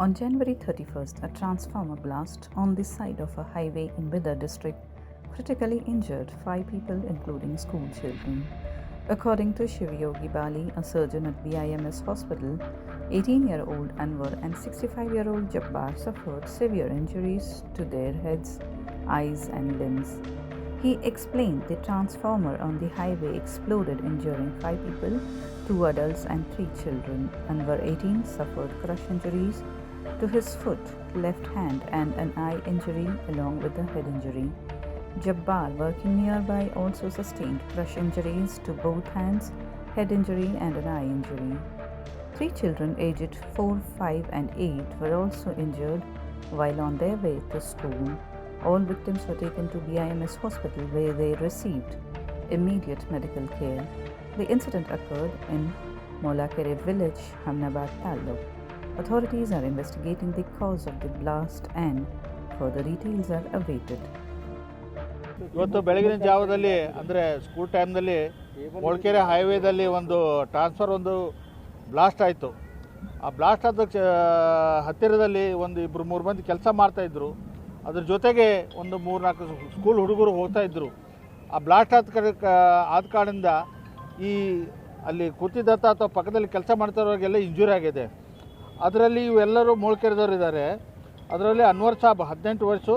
On January 31st, a transformer blast on the side of a highway in Bidar district critically injured 5 people, including school children. According to Shivyogi Bali, a surgeon at BIMS hospital, 18-year-old Anwar and 65-year-old Jabbar suffered severe injuries to their heads, eyes, and limbs. He explained the transformer on the highway exploded, injuring 5 people, 2 adults and 3 children. Anwar, 18, suffered crush injuries to his foot, left hand, and an eye injury along with a head injury. Jabbar, working nearby, also sustained crush injuries to both hands, head injury, and an eye injury. 3 children aged 4, 5, and 8 were also injured while on their way to school. All victims were taken to BIMS hospital where they received immediate medical care. The incident occurred in Molakere village, Hamnabad Taluk. Authorities are investigating the cause of the blast and further details are awaited. ಇವತ್ತು ಬೆಳಗಿನ ಜಾವದಲ್ಲಿ ಅಂದರೆ school ಟೈಮ್ನಲ್ಲಿ ಮೊಳಕೆರೆ ಹೈವೇದಲ್ಲಿ ಒಂದು transfer blast ಆಯಿತು. ಆ blast ಆದ ಹತ್ತಿರದಲ್ಲಿ ಒಂದು 2-3 ಮಂದಿ ಕೆಲಸ ಮಾಡ್ತಾಯಿದ್ರು. ಅದ್ರ ಜೊತೆಗೆ ಒಂದು 3-4 ಸ್ಕೂಲ್ ಹುಡುಗರು ಹೋಗ್ತಾಯಿದ್ರು. ಆ ಬ್ಲಾಸ್ಟ್ ಆದ ಕಾರಣದಿಂದ ಅಲ್ಲಿ ಕೂತಿದ್ದಂಥ ಅಥವಾ ಪಕ್ಕದಲ್ಲಿ ಕೆಲಸ ಮಾಡ್ತಾರೋರಿಗೆಲ್ಲ ಇಂಜುರಿ ಆಗಿದೆ. ಅದರಲ್ಲಿ ಇವೆಲ್ಲರೂ ಮೊಳಕೆರೆದವರು ಇದ್ದಾರೆ. ಅದರಲ್ಲಿ ಅನ್ವರ್ ಸಾಬ್ 18 ವರ್ಷ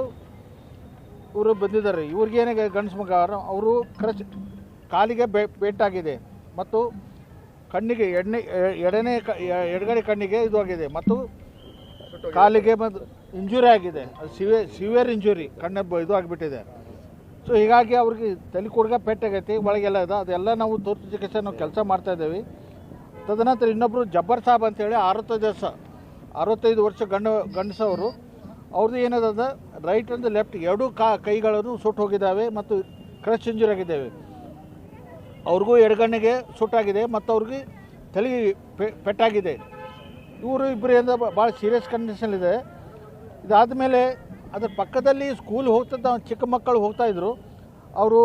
ಇವರು ಬಂದಿದ್ದಾರೆ. ಇವ್ರಿಗೇನೇ ಗಂಡಸು ಮಗ, ಅವರು ಕಾಲಿಗೆ ಪೇಟಾಗಿದೆ ಮತ್ತು ಕಣ್ಣಿಗೆ ಎಡಗಡೆ ಕಣ್ಣಿಗೆ ಇದು ಆಗಿದೆ ಮತ್ತು ಕಾಲಿಗೆ ಇಂಜುರಿ ಆಗಿದೆ. ಅದು ಸಿವಿಯರ್ ಇಂಜುರಿ, ಇದು ಆಗಿಬಿಟ್ಟಿದೆ. ಸೊ ಹೀಗಾಗಿ ಅವ್ರಿಗೆ ತಲೆ ಕೊಡ್ಗ ಪೆಟ್ಟಾಗೈತಿ, ಒಳಗೆಲ್ಲ ಇದೆ. ಅದೆಲ್ಲ ನಾವು ತುರ್ತು ಚಿಕಿತ್ಸೆ ನಾವು ಕೆಲಸ ಮಾಡ್ತಾಯಿದ್ದೇವೆ. ತದನಂತರ ಇನ್ನೊಬ್ಬರು ಜಬ್ಬರ್ ಸಾಬ್ ಅಂತೇಳಿ 65 ವರ್ಷ ಗಂಡಸವರು, ಅವ್ರದ್ದು ಏನದ ರೈಟ್ ಅಂಡ್ ಲೆಫ್ಟ್ ಎರಡೂ ಕೈಗಳನ್ನು ಸುಟ್ಟು ಹೋಗಿದ್ದಾವೆ ಮತ್ತು ಕ್ರಶ್ ಇಂಜುರಿ ಆಗಿದ್ದಾವೆ. ಅವ್ರಿಗೂ ಎಡಗಣ್ಣಿಗೆ ಸುಟ್ಟಾಗಿದೆ ಮತ್ತು ಅವ್ರಿಗೆ ತಲೆಗೆ ಪೆಟ್ಟಾಗಿದೆ. ಇವರು ಇಬ್ಬರಿಂದ ಭಾಳ ಸೀರಿಯಸ್ ಕಂಡೀಷನ್ ಇದೆ. ಇದಾದ ಮೇಲೆ ಅದ್ರ ಪಕ್ಕದಲ್ಲಿ ಸ್ಕೂಲ್ ಹೋಗ್ತಿದ್ದ ಚಿಕ್ಕ ಮಕ್ಕಳು ಹೋಗ್ತಾಯಿದ್ರು. ಅವರು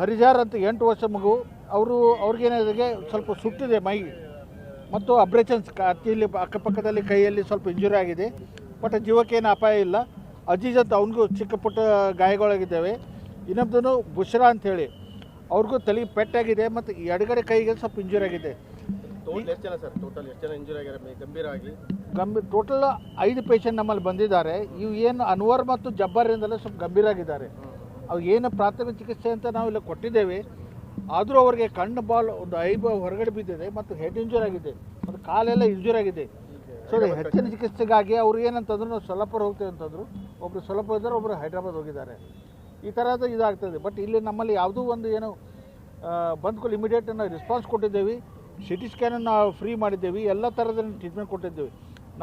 ಹರಿಜಾರ್ ಅಂತ 8 ವರ್ಷ ಮಗು, ಅವ್ರಿಗೇನಿದೆ ಸ್ವಲ್ಪ ಸುಟ್ಟಿದೆ ಮೈ ಮತ್ತು ಅಬ್ರೇಷನ್ಸ್ ಕತ್ತಿಯಲ್ಲಿ ಅಕ್ಕಪಕ್ಕದಲ್ಲಿ ಕೈಯಲ್ಲಿ ಸ್ವಲ್ಪ ಇಂಜುರಿ ಆಗಿದೆ. ಬಟ್ ಜೀವಕ್ಕೇನು ಅಪಾಯ ಇಲ್ಲ. ಅಜೀಜ್ ಅಂತ ಅವನಿಗೂ ಚಿಕ್ಕ ಪುಟ್ಟ ಗಾಯಗಳಾಗಿದ್ದಾವೆ. ಇನ್ನೊಬ್ಬನು ಬುಷ್ರಾ ಅಂಥೇಳಿ ಅವ್ರಿಗೂ ತಲೆಗೆ ಪೆಟ್ಟಾಗಿದೆ ಮತ್ತು ಎಡಗಡೆ ಕೈಗೆ ಸ್ವಲ್ಪ ಇಂಜುರಿ ಆಗಿದೆ. ಟೋಟಲ್ 5 ಪೇಷಂಟ್ ನಮ್ಮಲ್ಲಿ ಬಂದಿದ್ದಾರೆ. ಇವು ಏನು ಅನ್ವರ್ ಮತ್ತು ಜಬ್ಬಾರಿಂದಲೇ ಸ್ವಲ್ಪ ಗಂಭೀರ ಆಗಿದ್ದಾರೆ. ಅವು ಏನು ಪ್ರಾಥಮಿಕ ಚಿಕಿತ್ಸೆ ಅಂತ ನಾವು ಇಲ್ಲಿ ಕೊಟ್ಟಿದ್ದೇವೆ. ಆದರೂ ಅವರಿಗೆ ಕಣ್ಣು ಒಂದು ಐ ಹೊರಗಡೆ ಬಿದ್ದಿದೆ ಮತ್ತು ಹೆಡ್ ಇಂಜುರಿ ಆಗಿದೆ ಮತ್ತು ಕಾಲೆಲ್ಲ ಇಂಜುರಿ ಆಗಿದೆ. ಸೊ ಹೆಚ್ಚಿನ ಚಿಕಿತ್ಸೆಗಾಗಿ ಅವ್ರು ಏನಂತಂದ್ರು ನಾವು ಸೊಲ್ಲಾಪುರ ಹೋಗ್ತೇವೆ ಅಂತಂದರು. ಒಬ್ಬರು ಸೊಲ್ಲಾಪುರ ಇದ್ದಾರೆ, ಒಬ್ಬರು ಹೈದ್ರಾಬಾದ್ ಹೋಗಿದ್ದಾರೆ. ಈ ಥರದ ಇದಾಗ್ತದೆ. ಬಟ್ ಇಲ್ಲಿ ನಮ್ಮಲ್ಲಿ ಯಾವುದೂ ಒಂದು ಏನು ಬಂದ್ಕೊಂಡು ಇಮಿಡಿಯೇಟ್ ನಾವು ರೆಸ್ಪಾನ್ಸ್ ಕೊಟ್ಟಿದ್ದೇವೆ. ಸಿಟಿ ಸ್ಕ್ಯಾನನ್ನು ನಾವು ಫ್ರೀ ಮಾಡಿದ್ದೇವೆ. ಎಲ್ಲ ಥರದ ಟ್ರೀಟ್ಮೆಂಟ್ ಕೊಟ್ಟಿದ್ದೇವೆ.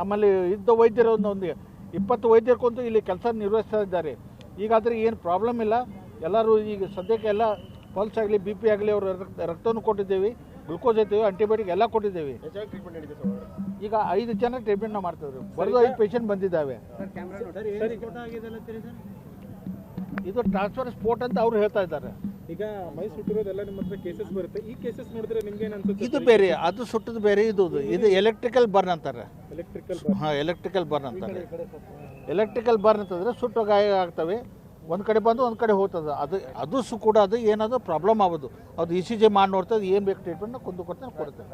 ನಮ್ಮಲ್ಲಿ ಇದ್ದ ವೈದ್ಯರು ಒಂದು 20 ವೈದ್ಯರು ಇಲ್ಲಿ ಕೆಲಸ ನಿರ್ವಹಿಸ್ತಾ ಇದ್ದಾರೆ. ಈಗಾದರೆ ಏನು ಪ್ರಾಬ್ಲಮ್ ಇಲ್ಲ. ಎಲ್ಲರೂ ಈಗ ಸದ್ಯಕ್ಕೆ ಎಲ್ಲ ಪಲ್ಸ್ ಆಗಲಿ BP ಆಗಲಿ ಅವರು ರಕ್ತವನ್ನು ಕೊಟ್ಟಿದ್ದೇವೆ, ಗ್ಲುಕೋಸ್ ಐತೇವೆ, ಆಂಟಿಬಯೋಟಿಕ್ ಎಲ್ಲ ಕೊಟ್ಟಿದ್ದೇವೆ. ಈಗ 5 ಜನ ಟ್ರೀಟ್ಮೆಂಟ್ ನಾವು ಮಾಡ್ತಿದ್ರು. ಬರೆದು 5 ಪೇಷಂಟ್ ಬಂದಿದ್ದಾವೆ. ಇದು ಟ್ರಾನ್ಸ್ಫರ್ ಸ್ಪೋರ್ಟ್ ಅಂತ ಅವ್ರು ಹೇಳ್ತಾ ಇದ್ದಾರೆ. ಈಗ ಮೈ ಸುಟ್ಟಿರೋದೆಲ್ಲ ನಿಮ್ಮ ಹತ್ರ ಕೇಸಸ್ ಬರುತ್ತೆ. ಈ ಕೇಸಸ್ ನೋಡಿದ್ರೆ ನಿಮ್ಗೆ ಏನು ಅನ್ಸುತ್ತೆ? ಇದು ಬೇರೆ, ಅದು ಸುಟ್ಟದು ಬೇರೆ. ಇದು ಎಲೆಕ್ಟ್ರಿಕಲ್ ಬರ್ನ್ ಅಂತಾರೆ. ಎಲೆಕ್ಟ್ರಿಕಲ್ ಬರ್ನ್ ಅಂತಾರೆ. ಎಲೆಕ್ಟ್ರಿಕಲ್ ಬರ್ನ್ ಅಂತಂದರೆ ಸುಟ್ಟು ಗಾಯ ಆಗ್ತವೆ. ಒಂದು ಕಡೆ ಬಂದು ಒಂದು ಕಡೆ ಹೋಗ್ತದೆ. ಅದು ಕೂಡ ಅದು ಏನಾದರೂ ಪ್ರಾಬ್ಲಮ್ ಆಗೋದು. ಅದು ECG ಮಾಡಿ ನೋಡ್ತದೆ. ಏನು ಬೇಕು ಟ್ರೀಟ್ಮೆಂಟ್ ಕೊಡ್ತೇವೆ.